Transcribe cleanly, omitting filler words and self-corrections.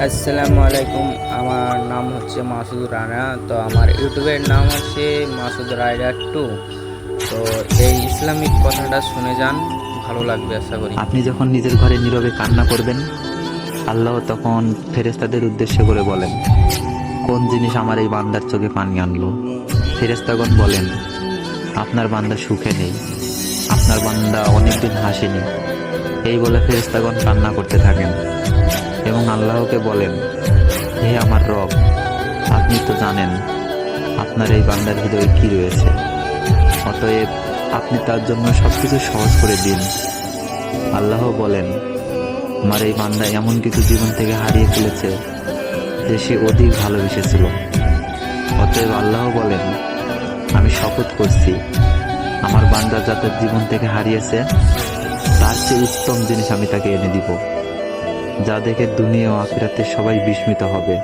আসসালামু আলাইকুম। আমার নাম হচ্ছে মাসুদ রানা। তো আমার ইউটিউবের নাম হচ্ছে মাসুদ রাইডার 2। তো এই ইসলামিক কথাটা শুনে যান, ভালো লাগবে আশা করি। আপনি যখন নিজের ঘরে নীরবে কান্না করবেন, আল্লাহ তখন ফেরেশতাদের উদ্দেশ্য করে বলেন, কোন জিনিস আমার এই বান্দার চোখে পানি আনলো? ফেরেশতাগণ বলেন, আপনার বান্দা সুখে নেই, আপনার বান্দা অনেকদিন হাসেনি। এই বলে ফেরেশতাগণ কান্না করতে থাকেন এবং আল্লাহকে বলেন, হে আমার রব, আপনি তো জানেন আপনার এই বান্দার হৃদয়ে কি রয়েছে, অতএব আপনি তার জন্য সবকিছু সহজ করে দিন। আল্লাহ বলেন, আমার এই বান্দা এমন কিছু জীবন থেকে হারিয়ে ফেলেছে যে সে অধিক ভালোবেসেছিল। অতএব আল্লাহ বলেন, আমি শপথ করছি, আমার বান্দা যা তার জীবন থেকে হারিয়েছে তার চেয়ে উত্তম জিনিস আমি তাকে এনে দিব, যা দেখে দুনিয়া ও আখিরাতে সবাই বিস্মিত হবে।